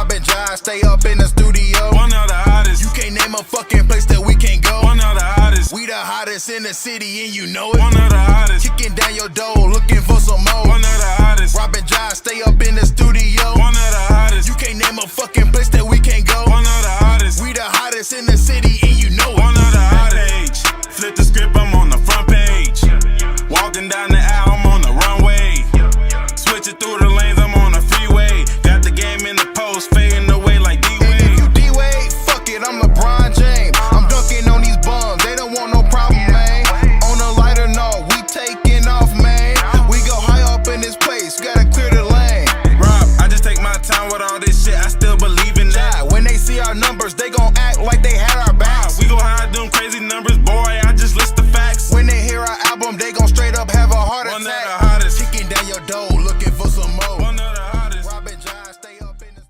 Robin Jyair, stay up in the studio. One of the hottest. You can't name a fucking place that we can't go. One of the hottest. We the hottest in the city and you know it. One of the hottest. Kicking down your door, looking for some more. One of the hottest. Robin Jyair, stay up in the studio. One of the hottest. You can't name a fucking place that we can't go. One of the hottest. We the hottest in the city and you know it. One of the hottest. Flip the script, I'm on the front page. Walking down the aisle, I'm on the runway. Switching through the lanes, I'm on the freeway. Got the game in the post, fading away like And if you D-Wade, fuck it, I'm LeBron James. I'm dunking on these bums, they don't want no problem, man. On a lighter note, we taking off, man. We go high up in this place, gotta clear the lane. Rob, I just take my time with all this shit, I still believe in that. When they see our numbers, they gon' act like they had our backs. We gon' hide them crazy numbers, boy, I just list the facts. When they hear our album, they gon' straight up have a heart One of the attack. hottest. Kicking down your door, looking for some more. One of the hottest. Robin Jyair, stay up in the...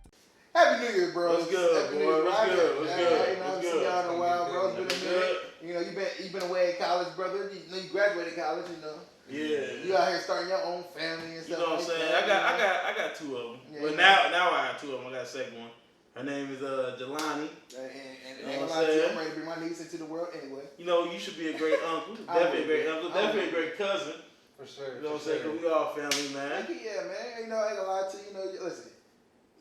Happy New Year, bro. What's good, Happy boy? New Year, What's bro. good? What's good? You know, I haven't seen y'all in a while, bro. It's been a What's minute. good? You know, you been away at college, brother. You know, you graduated college. You know. Yeah. You out here starting your own family and You stuff. know what I'm like saying? that, I got two of them. Yeah, But yeah. now I got two of them. I got a second one. Her name is Jelani. And You know what I'm I'm saying? ready to bring my niece into the world anyway. You know, you should be a great uncle. Definitely a great uncle. Definitely a great cousin. For sure. You know what I'm saying? 'Cause we all family, man. Yeah, man. You know, I ain't gonna lie to you. You know, listen,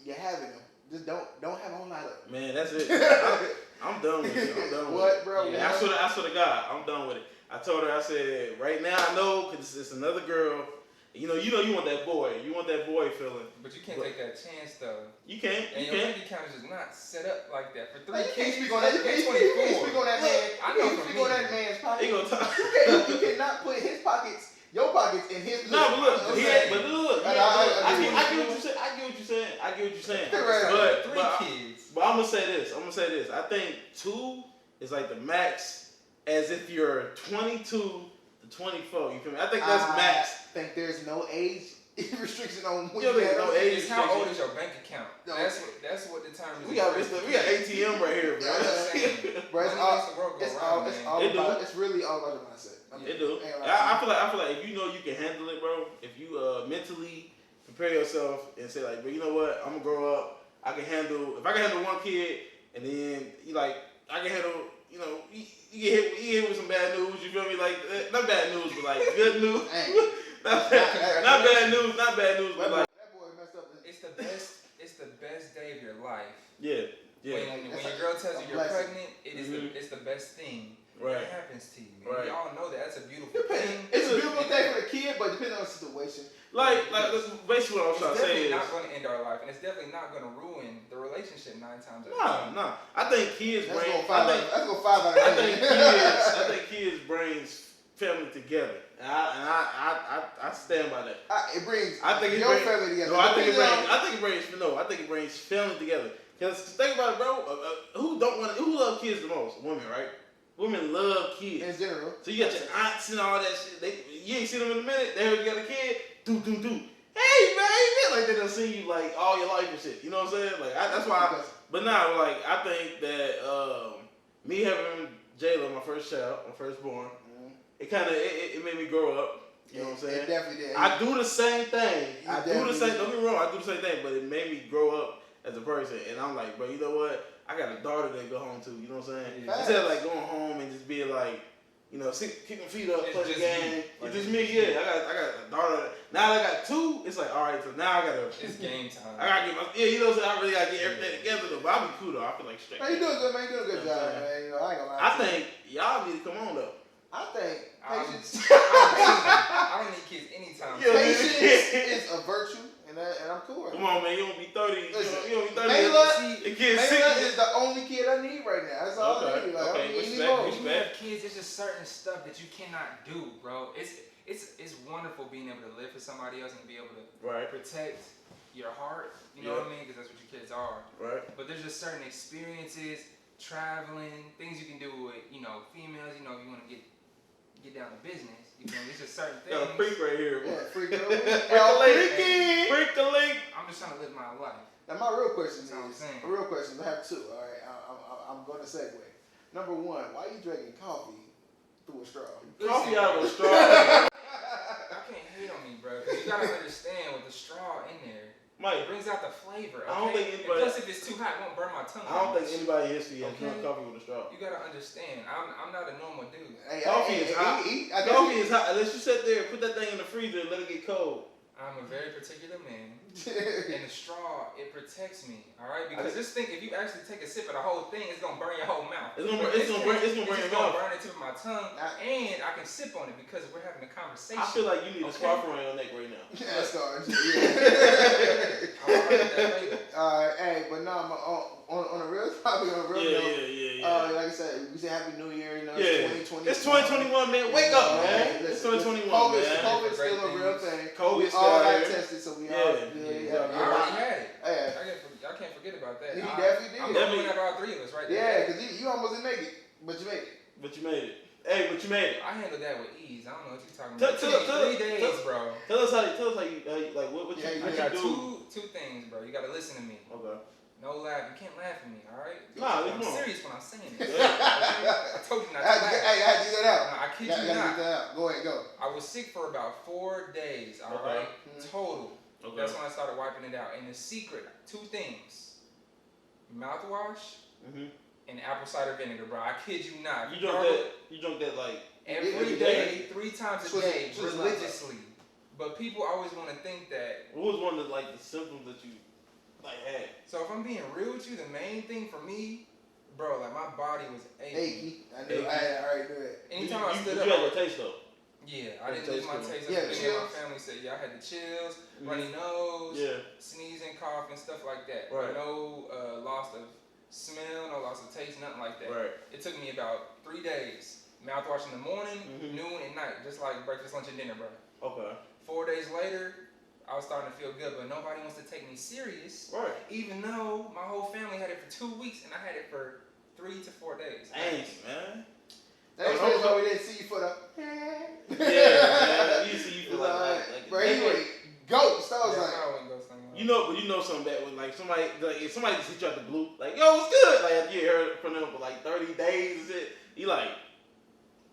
you're having them. Just don't have a whole lot of them. Man, that's it. I'm done with it. I'm done with What, it. bro? Yeah, What? I swear to God, I'm done with it. I told her, I said, right now I know, because it's another girl. You know, you want that boy. You want that boy feeling. But you can't take that chance though. You can't. And You your can't. bank account is just not set up like that. For Man, three you can't kids, speak on that. You can't speak on that man. I You know can't for speak on me. that man's pocket. He gonna talk. You cannot put his pockets, your pockets, in his. No, but look, You know what I'm he saying? ain't, but look, I I get what you saying. I get what you're saying. I get what you're saying. Right. But three kids. I'm gonna say this. I think 2 is like the max, as if you're 22 to 24. You feel me? I think that's max. I think there's no age restriction on when You don't think have no age It's how restriction. old is your bank account? No. That's what determines. We got ATM right here, bro. Bro, it's Money all, makes the world go it's round, all, it's man. all It do. about, it's really all about the mindset. It do. Ain't gonna lie I to you. feel like if you know you can handle it, bro. If you mentally prepare yourself and say like, but you know what, I'm gonna grow up. I can handle. If I can handle one kid, and then you like, I can handle. You know, you get hit with some bad news. You feel me? Like not bad news, but like good news. Hey. not bad news. Not bad news, but like That boy messed up. It's the best. It's the best day of your life. yeah, yeah. When your girl tells you you're blessing. pregnant, it is it's the best thing Right. that happens to you. Right. Y'all know that. That's a beautiful Depending, thing. it's a beautiful thing for the kid, but depending on the situation. Like that's basically what I'm It's trying to say definitely is. not going to end our life, and it's definitely not going to ruin the relationship 9 times out of 10. Nah. I think kids Let's bring. go 5 out of 10. I think kids brings family together, and I stand by that. It brings I think it your brings, family together. No, I think it brings family together. Cause think about it, bro. Who love kids the most? Women, right? Women love kids. In general. So you got your aunts and all that shit. You ain't seen them in a minute. They heard you got a kid. Do. Hey, man, like they done seen you like all your life and shit. You know what I'm saying? Like that's why. But now, like I think that me having Jayla, my first child, my firstborn, it kind of it made me grow up. You know what I'm saying? It definitely did. I do the same thing. You Don't get me wrong. I do the same thing, but it made me grow up as a person. And I'm like, bro, you know what? I got a daughter to go home to. You know what I'm saying? Facts. Instead of like going home and just being like, you know, kick my feet up, It's play the just game. you. It's just me. Yeah, I got a daughter. Now that I got 2, it's like, all right. So now I gotta. It's game time. I gotta get my. Yeah, you know what I'm saying? I really gotta get everything together though. But I'll be cool though. I feel like straight. Man, you doing good, man. You doing a good You know what job, I'm man. You know, I ain't gonna lie. I to you. think y'all need to come on though. I think patience. I don't need kids anytime. Yeah. Patience is a virtue, and I'm cool. Come on, man. You don't be 30. Listen, you don't be 30. Layla, The kid's Layla 60. is the only kid I need right now. That's all I need. Like, I don't need any more. When you have kids, there's just certain stuff that you cannot do, bro. It's wonderful being able to live for somebody else and be able to Right. protect your heart. You know what I mean? Because that's what your kids are. Right. But there's just certain experiences, traveling, things you can do with females. If you want to get down to business. There's just certain things. Got a freak right here. Yeah, freak girl. Freak a link. I'm just trying to live my life. Now my real question That's what I'm is, saying. I have 2. All right, I'm going to segue. Number 1, why are you drinking coffee through a straw? Coffee out of a straw. I can't hate on me, bro. 'Cause you gotta understand with the straw in there, Mike, it brings out the flavor. Okay? I don't think And anybody. plus, if hot, it won't burn my tongue. I don't think anybody in history has drunk coffee with a straw. You gotta understand, I'm not a normal dude. Coffee is hot. Coffee is hot. Unless you sit there and put that thing in the freezer and let it get cold. I'm a very particular man, and the straw, it protects me, all right? Because just think, if you actually take a sip of the whole thing, it's gonna burn your whole mouth. It's gonna burn your mouth. Burn the tip of my tongue, and I can sip on it because we're having a conversation. I feel like you need a scarf around your neck right now. Yeah, stars. Alright, hey, but no, on a real topic, on a real note. Yeah. Like I said, we say Happy New Year. You know, Yeah. it's 2020. It's 2021, man. Wake up, man. It's 2021, man. COVID's still a real thing. COVID We all got here. tested, so we all good. I already had it. Yeah. I can't forget about that. He definitely did. I'm looking at all three of us right there. Yeah, because you almost didn't make it, but you made it. But you made it. Hey, but you made it. I handled that with ease. I don't know what you're talking about. Tell 3 days, bro. Tell us how you like what you I got two things, bro. You gotta listen to me. Okay. No laugh. You can't laugh at me, all right? Nah, I'm serious when I'm saying it. Yeah. I told you not to laugh. Hey, I had to get that out. I kid You you gotta not. get that out. Go ahead, go. I was sick for about 4 days, all right? Total. Okay. That's when I started wiping it out. And the secret, 2 things. Mouthwash and apple cider vinegar, bro. I kid you not. You drunk that like every day, 3 times a day, Swiss religiously. But people always want to think that. what was one of the symptoms that you had? So if I'm being real with you, the main thing for me, bro, like my body was aching. Achy. I knew. I already knew it. Anytime I stood you up, had your taste though. yeah, I didn't lose my taste. Yeah, That's chills. my family said, yeah, I had the chills, runny nose, Yeah. sneezing, coughing, stuff like that. Right. No loss of smell, no loss of taste, nothing like that. Right. It took me about 3 days. Mouthwash in the morning, noon, and night, just like breakfast, lunch, and dinner, bro. Okay. 4 days later, I was starting to feel good, but nobody wants to take me serious. Right. Even though my whole family had it for 2 weeks, and I had it for 3 to 4 days. Dang, man. That's why we didn't see you for the. Yeah, man. You see you for bro, anyway, ghost. I was like, you know something bad when somebody if somebody just hit you out the blue, like, yo, what's good? Like after you heard from them for 30 days and shit, you like,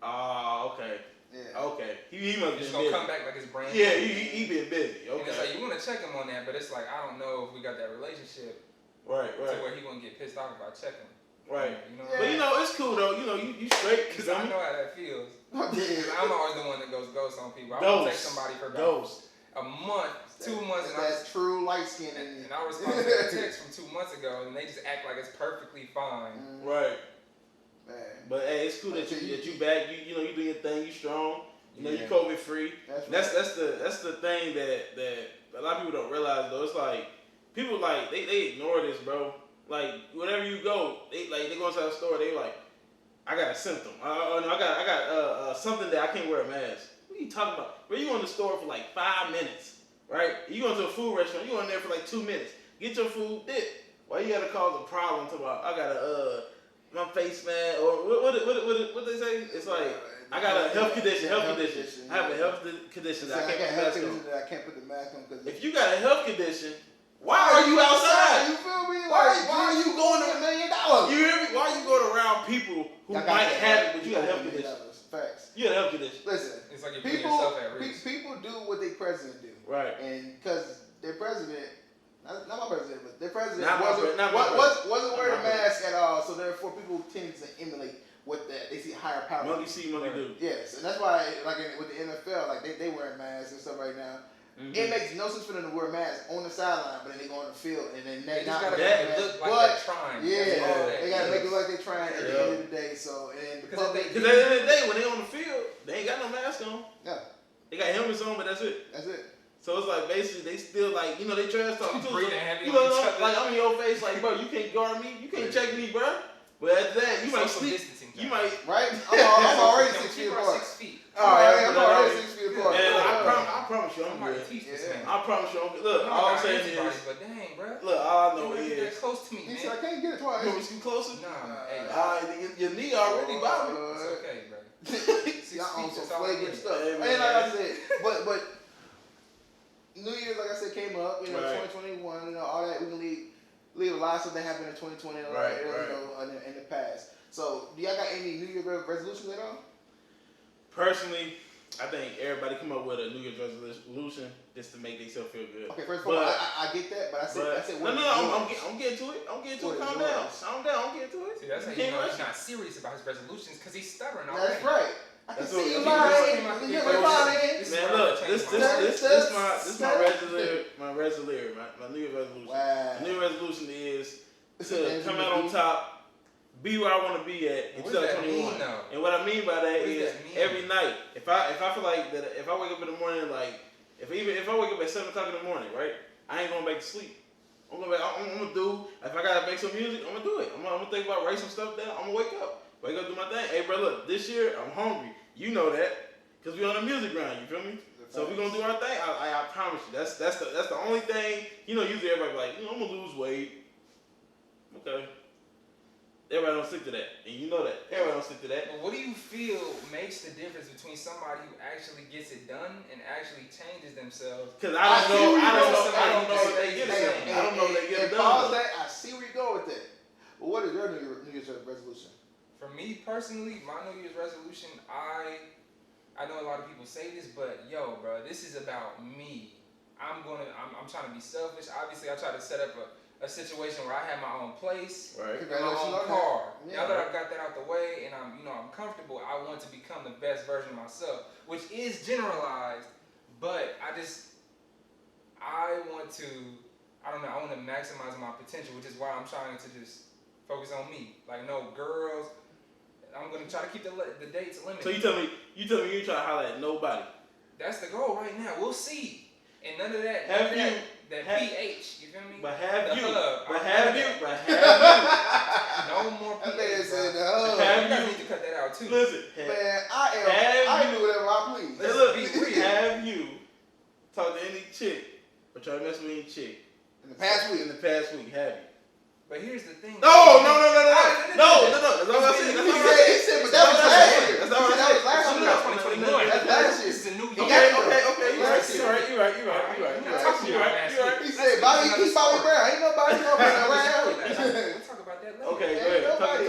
oh, okay. yeah. Okay. He must be It's busy. gonna come back like it's brand new. Yeah, he been busy. And it's like, Okay. you wanna check him on that, but it's like, I don't know if we got that relationship Right. to where he gonna get pissed off if I check him. Right. You know But it's cool though. You straight. Because I know how that feels. I'm always the one that goes ghost on people. I won't take somebody for about a month, 2 months, and that's true light skin. and I responded to a text from 2 months ago, and they just act like it's perfectly fine. Right. Man. But hey, it's cool that you back. You do your thing. You strong. You Yeah. COVID free. That's That's the thing that a lot of people don't realize though. It's like people they ignore this, bro. Like whenever you go, they go inside the store. They like, I got a symptom. I got something that I can't wear a mask. What are you talking about? Bro, you go in the store for 5 minutes, right? You go into a food restaurant. You go in there for 2 minutes. Get your food, dip. Why you gotta cause a problem? Talking about I got my face mask or what they say? It's like I got a health condition. I have a health condition that I can't put the mask on. I can't put the mask on because If you got a health condition, why are you outside? You feel me? Why are you going to $1 million? You hear me? Why are you going around people who might have it, but you got a health condition? Facts. You got a health condition. Listen, It's like you're putting yourself at risk. people do what their president do. Right. And because their president, not my president, but their president Not my wasn't wearing a mask at all, so therefore people tend to emulate what that they see higher power. Monkey see, monkey do. Yes, and that's why with the NFL, they wearing masks and stuff right now. It makes no sense for them to wear masks on the sideline, but then they go on the field and then They they just not gotta wearing make it masks. look like they're trying. Yeah, they gotta make it like they're trying at the end of the day. So and the Because public, Because at the end of the day, when they on the field, they ain't got no mask on. yeah, They got helmets on, but that's it. that's it. So it's like basically they still they trash talk too. Breathing heavy You on know, each other. like I'm in your face, like bro, you can't guard me, you can't check me, bro. But after that, you might Social sleep. distancing You time. might. Right? I'm already 6 feet Keep our apart. 6 feet. I'm already 6 feet apart. Man, I promise you, I'm I'm about to good. teach this Yeah. man. I promise you, I'm good. Look, I all I'm got saying antibodies, is, but dang, bro. look, all I You know ain't is, that close to me, He man. said I can't get it twice. you want me to scoot closer? Nah, hey, Your knee already bothering. it's okay, bro. Y'all on some That's all I flagrant need. stuff. Hey, And man. like I said, but New Year's, like I said, came up. Right. 2021. All that. We can leave a lot of stuff that happened in 2020. Right. In the past. So, do y'all got any New Year's resolutions at all? Personally, I think everybody come up with a New Year's resolution just to make themselves feel good. Okay, first of all, I get that, but I said no, I'm getting to it. I'm getting to it. Calm down. I'm getting to it. See, that's how you know he's not serious about his resolutions because he's stubborn already. That's right. I can see you lying. You're lying. Man, look, this my resolution. My New Year's resolution. Wow. My New Year's resolution is to come out on top. Be where I want to be at in 2021. And what I mean by that is every night, if I feel like that, if I wake up in the morning, like if I wake up at 7 o'clock in the morning, right, I ain't going back to sleep. I'm gonna do. If I gotta make some music, I'm gonna do it. I'm gonna think about write some stuff down. I'm gonna wake up, do my thing. Hey, bro, look, this year I'm hungry. You know that, cause we on the music ground. You feel me? So we gonna do our thing. I promise you. That's the only thing. You know, usually everybody like, I'm gonna lose weight. Okay. Everybody don't stick to that, and you know that. Everybody don't stick to that. But what do you feel makes the difference between somebody who actually gets it done and actually changes themselves? Because I don't know if they get it done. I don't know if they get it done. I see where you go with that. But what is your New Year's resolution? For me personally, my New Year's resolution, I know a lot of people say this, but yo, bro, this is about me. I'm trying to be selfish. Obviously, I try to set up a situation where I have my own place, right, and my own car. Yeah. Now that I've got that out the way and I'm comfortable, I want to become the best version of myself, which is generalized, but I want to maximize my potential, which is why I'm trying to just focus on me. Like, no girls, I'm going to try to keep the dates limited. So you tell me you ain't trying to holler at nobody. That's the goal right now. We'll see. And none of that. That PH, you feel me? But have you? No more PH. You guys need to cut that out too. Listen, man, I do whatever I please. Let's be real. Have you talked to any chick or tried to mess with any chick in the past week? Have you? But here's the thing. No. That's all I said. But that was last year. That's all I said. That's 2021. That's last year. This is a new year. Okay. You're right. He said, Bobby, keep Bobby Brown. Ain't nobody going around. We'll talk about that later. Okay, go ahead.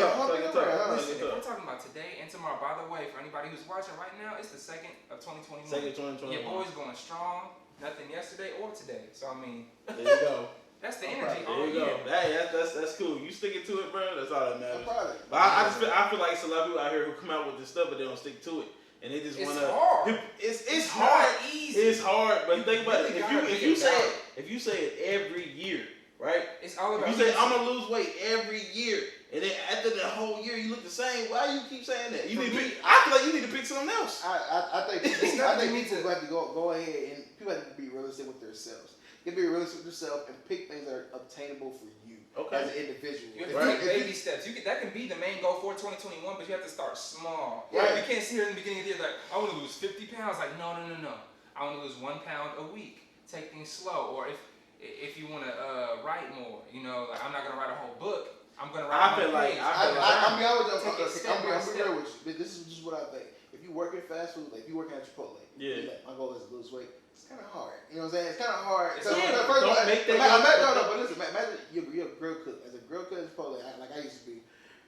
Listen, we're talking about today and tomorrow. By the way, for anybody who's watching right now, it's the 2nd of 2021. Your boy's going strong. Nothing yesterday or today. So, I mean, there you go. That's the energy. There you go. Hey, that's cool. You sticking to it, bro. That's all that matters. But I feel like it's a lot of people out here who come out with this stuff, but they don't stick to it, and they just want to. It's hard. Easy. It's hard, but think about it. If you say it every year, right? It's all about. If you say I'm gonna lose weight every year, and then after the whole year you look the same. Why do you keep saying that? I feel like you need to pick something else. I think people have to go ahead and people have to be realistic with themselves. You have to be realistic with yourself and pick things that are obtainable for you as an individual. You have to take baby steps. That can be the main goal for 2021, but you have to start small. Right. You can't sit here in the beginning of the year like, I want to lose 50 pounds. Like, no. I want to lose 1 pound a week. Take things slow. Or if you want to write more, like I'm not going to write a whole book. I'm going to write I'm real with you. This is just what I think. If you work at fast food, like if you work at Chipotle, my goal is to lose weight. It's kind of hard. You know what I'm saying? It's kind of hard. But listen, imagine you're a grill cook. As a grill cook at Chipotle, like I used to be,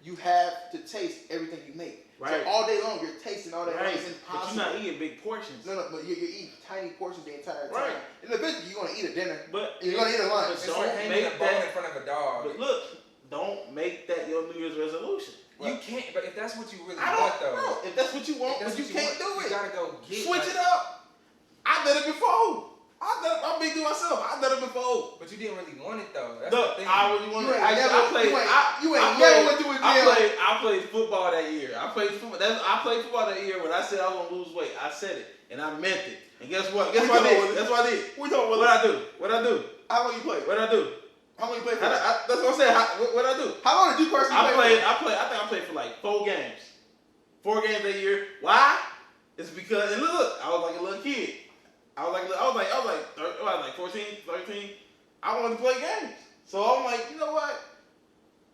you have to taste everything you make. Right. So all day long, you're tasting all that. Right. It's impossible. But you're not eating big portions. No, but you're eating tiny portions the entire time. Right. And eventually, you're going to eat a dinner. But you're going to eat a lunch. It's like hanging a bone in front of a dog. But look, don't make that your New Year's resolution. You can't, but if that's what you really want, though. No, if that's what you want, but you can't do it. You gotta go get Switch it up. I did it before. I'm big to myself. I did it before. But you didn't really want it, though. That's the thing. I really wanted it. You ain't never went to a gym. I played football that year. I played football that year when I said I was going to lose weight. I said it, and I meant it. And guess what? Guess what I did? That's what I did. What I do? How long you play? What I do? How long you play for? That's what I'm saying. What I do? How long did you personally play? I think I played for like 4 games. 4 games that year. Why? It's because, and look, I was like a little kid. I was like 14, 13. I wanted to play games. So I'm like, you know what?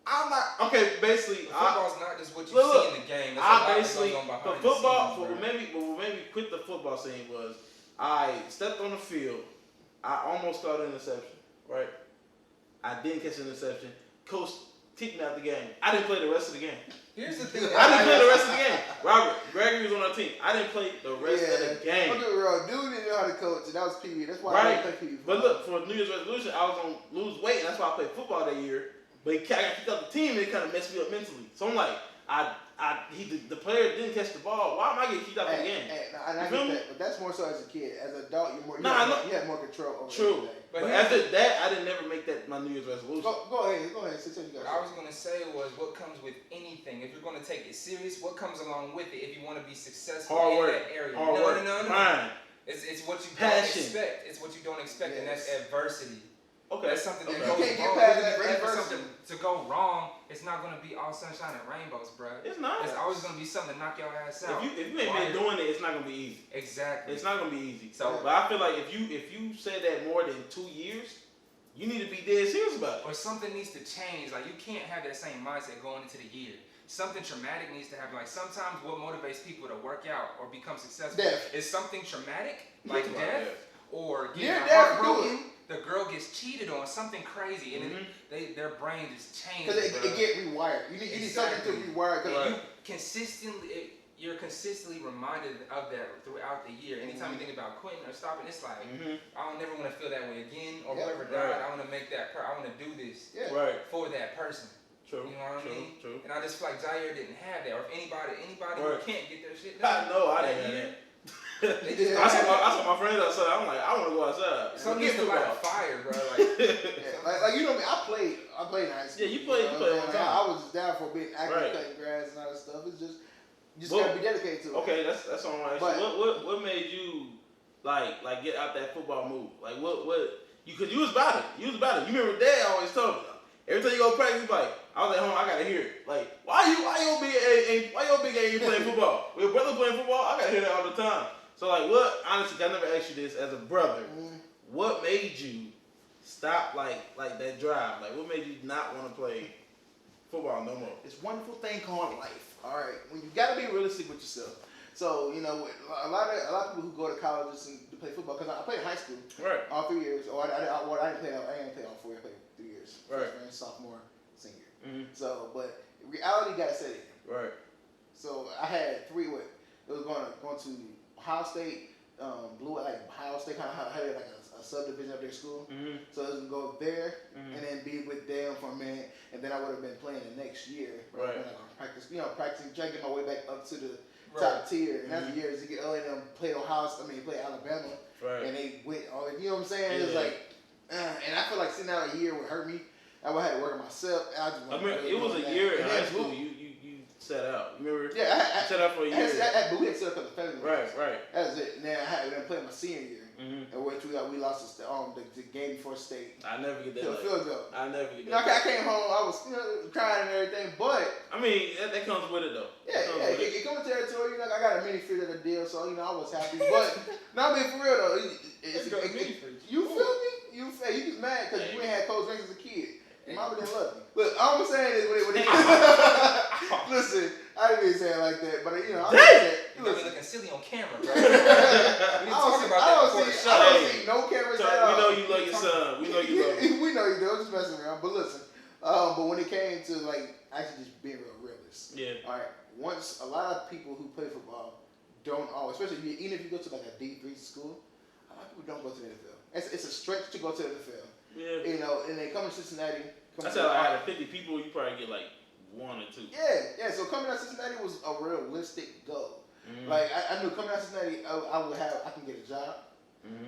I'm not, okay, basically. Football's not just what you see in the game. That's what made me quit the football scene was I stepped on the field. I almost caught an interception, right? I didn't catch an interception. Coach kicked me out the game. I didn't play the rest of the game. Here's the thing. I didn't play the rest of the game. Robert, Gregory was on our team. I didn't play the rest of the game. Don't get me wrong. Dude didn't know how to coach, and that was Pee Wee. That's why I didn't play Pee Wee. But look, for New Year's resolution, I was going to lose weight, and that's why I played football that year. But I got kicked out the team, and it kind of messed me up mentally. So I'm like, the player didn't catch the ball. Why am I getting kicked out the game? And I get that, but that's more so as a kid. As an adult, you have more control over True. everything. But after that, I didn't never make that my New Year's resolution. Go ahead. Say what you got. What I was gonna say was what comes with anything. If you're gonna take it serious, what comes along with it? If you want to be successful Hard in work. that area, Hard work. No. It's what you Passion. don't expect. It's what you don't expect, and that's adversity. Okay. That's something that You goes can't get wrong. past When that you're ready for adversity. something to go wrong, it's not gonna be all sunshine and rainbows, bro. It's not. It's always gonna be something to knock your ass out. If you ain't been doing it, it's not gonna be easy. Exactly. It's not gonna be easy. So, but I feel like if you said that more than 2 years, you need to be dead serious about it. or something needs to change. Like you can't have that same mindset going into the year. Something traumatic needs to happen. Like sometimes what motivates people to work out or become successful is something traumatic, like death, or getting heartbroken. The girl gets cheated on, something crazy, and then their brain just changes. Because it get rewired. You need something to rewire. You're consistently reminded of that throughout the year. Anytime you think about quitting or stopping, it's like I don't never want to feel that way again. Or whoever died, I want to make that. I want to do this for that person. True. You know what I mean? True. And I just feel like Jyair didn't have that, or if anybody who can't get their shit I done. know I didn't have that. I saw my friends outside. I'm like, I want to go outside. Some get to light a fire, bro. Like you know me, I played in high school. Yeah, you played all the time. I was just down for being active, cutting grass and all that stuff. It's just you just gotta be dedicated to it. Okay, that's on my issue. What made you like get out that football move? Like what because you was about it. You remember Dad always told me. Every time you go practice, he's like, I was at home, I gotta hear it. Like, why your big ain't playing football? With your brother playing football, I gotta hear that all the time. So like, honestly, I never asked you this as a brother. What made you stop like that drive? Like, what made you not want to play football no more? It's a wonderful thing called life. All right, when you gotta be realistic with yourself. So a lot of people who go to colleges and to play football, because I played in high school, all 3 years. I didn't play all 4 years. I played 3 years, freshman, sophomore, senior. So, but reality got set in. Right. So I had 3. It was going to Ohio State, Ohio State kind of had like a subdivision of their school. So it was going to go there and then be with them for a minute, and then I would have been playing the next year. Practicing, trying to get my way back up to the top tier. And that's the years you get played played Alabama, and they went all. You know what I'm saying? It's like, and I feel like sitting out a year would hurt me. I would have to work on myself. It was a year in high school. You set out. Remember? Yeah, I set out for a year. But we had set up because of family. Right. That was it. And then I had to play my senior year, in which we lost the game before state. I never get that. I never get that. I came home. I was crying and everything, but I mean that comes with it though. It comes with territory. I got a mini fridge at the deal, so I was happy. But not being for real though. You feel me? You just mad because you ain't had cold drinks as a kid. Mama didn't love me. Look, all I'm saying is listen, I didn't even say it like that, but I'm saying. You're looking silly on camera, bro. We didn't talk about that before the show. I don't see no cameras at all. We know you love your son. We know you love him. We know you do. I'm just messing around. But listen, but when it came to actually just being real realist. Yeah. All right. Once a lot of people who play football don't always, especially even if you go to a D3 school, a lot of people don't go to the NFL. It's a stretch to go to the NFL. Yeah. And they come to Cincinnati. I said out of 50 people, you probably get like 1 or 2. Yeah. So coming out of Cincinnati was a realistic goal. Like I knew coming out of Cincinnati, I can get a job.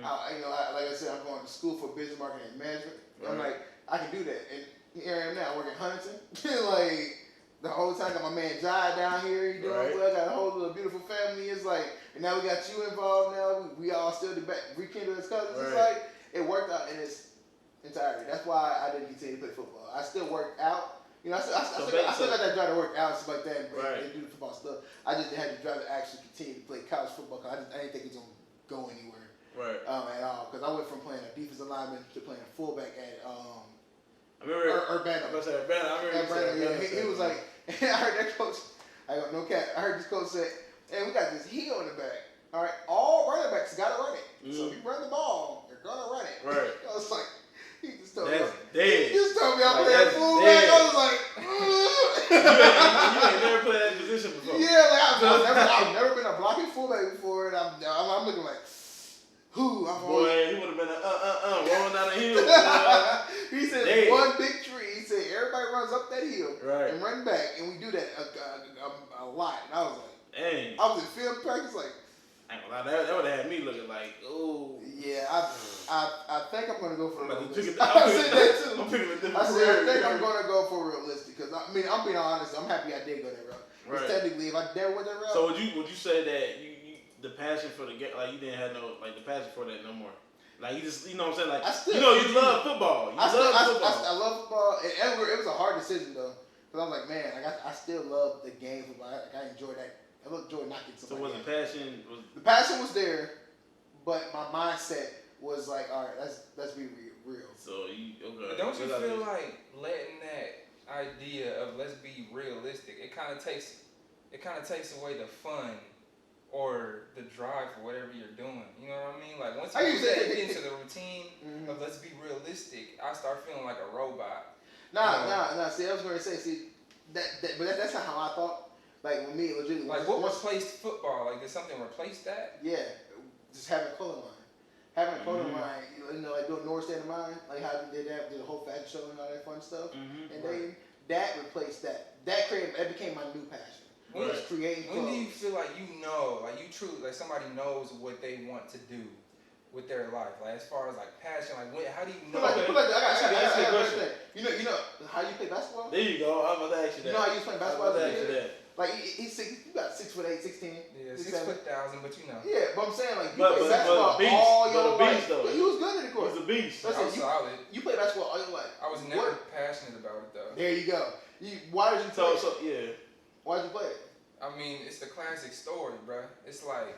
Like I said, I'm going to school for business marketing and management. I'm like, I can do that. And here I am now, I work in Huntington. Like the whole time, got my man Jyair down here. You doing well? Got a whole little beautiful family. It's like, and now we got you involved. Now we all still rekindle as cousins. It's like it worked out in its entirety. That's why I didn't continue to play football. I still worked out. I still got that drive to work out and stuff like that and do the football stuff. I just had the drive to actually continue to play college football because I didn't think it was going to go anywhere at all. Because I went from playing a defensive lineman to playing a fullback at I remember Urbana. He was like, I heard that coach, I go, no cap, I heard this coach say, hey, we got this heel in the back. All right, all running backs got to run it. So if you run the ball, they're going to run it. I was like, he just told me I'm playing fullback. I was like, ain't never played that position before. Yeah, like I've never been a blocking fullback before, and I'm looking like, who? Boy, he would have been rolling down the hill. He said Damn. one big tree. He said everybody runs up that hill Right. and run back, and we do that a lot. And I was like, Dang. I was in field practice like. I ain't gonna lie, that would have had me looking like, oh. Yeah, I think I'm gonna go for realistic. I'm I said that too. picking a different I said I career. think I'm gonna go for realistic because I mean I'm being honest. I'm happy I did go that route. Because Right. technically, if I never went that route, So would you say that you the passion for the game, like you didn't have no like the passion for that no more? Like you just, you know what I'm saying? Like I still, you love football. I love football. It was a hard decision though, because I was like, man, I still love the game. I enjoy that. I enjoy knocking So somebody. was the passion was The passion was there, but my mindset was like, all right, let's be real. so you okay? But don't you feel like letting that idea of let's be realistic? It kind of takes away the fun or the drive for whatever you're doing. You know what I mean? Like once you get into the routine of let's be realistic, I start feeling like a robot. Nah. See, I was going to say, but that's not how I thought. Like with me, legitimately. Like what replaced football? Like did something replace that? Yeah, just having a clothing line. Having a clothing line, like doing North State of Mind, like how they did that, did the whole fashion show and all that fun stuff. And then that replaced that. That became my new passion. When, was creating clothes. When do you feel like like you truly, like somebody knows what they want to do with their life? Like as far as like passion, like how do you know? I got a question. question. You know how you play basketball? There you go. I'm about to ask you that. You know how you play basketball? I'm about to ask you that. Like he's you got 6'8", 6'10". Yeah, 6'1,000", but you know. Yeah, but I'm saying like you But play basketball beast, all your but a beast life. though. But you was good in the court. He's a beast. I was solid. You play basketball all your life. I was never passionate about it though. There you go. Why did you play? Yeah. Why did you play it? I mean, it's the classic story, bruh. It's like,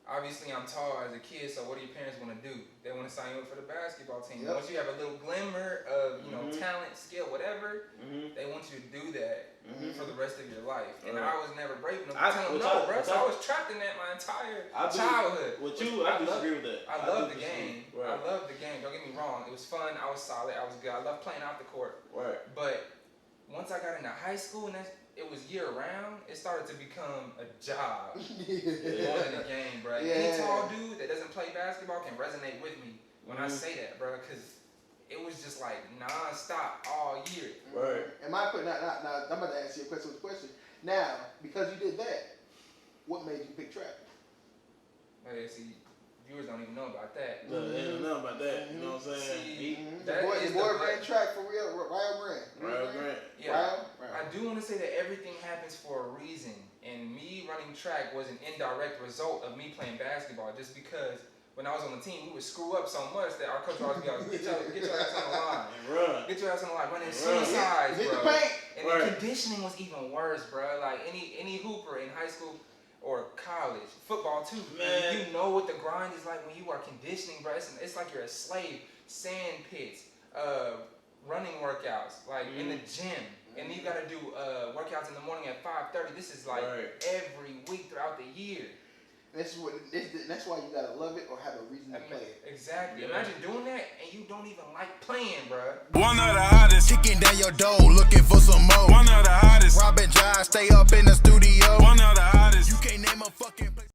obviously I'm tall as a kid, so what do your parents want to do? They want to sign you up for the basketball team. Yep. Once you have a little glimmer of, talent, skill, whatever, they want you to do that for the rest of your life. And I was never brave enough to tell them no, bruh. So I was trapped in that my entire childhood. With you, I disagree with that. I love the game. Right. I love the game. Don't get me wrong. It was fun. I was solid. I was good. I love playing out the court. Right. But once I got into high school and it was year round, it started to become a job more than a game, bro. Yeah. Any tall dude that doesn't play basketball can resonate with me when I say that, bro, because it was just like non-stop all year. Right. And my question, now, I'm about to ask you a question with a question. Now, because you did that, what made you pick track? Hey, see, viewers don't even know about that. They don't know about that. You know what I'm saying? See, The boy ran track for real. Ryan ran. Right, Grant. Yeah. Ryan. I do want to say that everything happens for a reason, and me running track was an indirect result of me playing basketball. Just because when I was on the team, we would screw up so much that our coach would always be like, "Get your ass on the line, Run. get your ass on the line, running suicides, Hit bro." the paint. And the conditioning was even worse, bro. Like any hooper in high school or college, football too. Man. You know what the grind is like when you are conditioning, bro. It's like you're a slave. Sand pits, running workouts, like in the gym. And then you gotta do workouts in the morning at 5:30. This is like every week throughout the year. That's why you gotta love it or have a reason to play it. Exactly. Imagine doing that and you don't even like playing, bro. One of the hottest. Kicking down your door, looking for some more. One of the hottest. Robin Jyair, stay up in the studio. One of the hottest. You can't name a fucking place.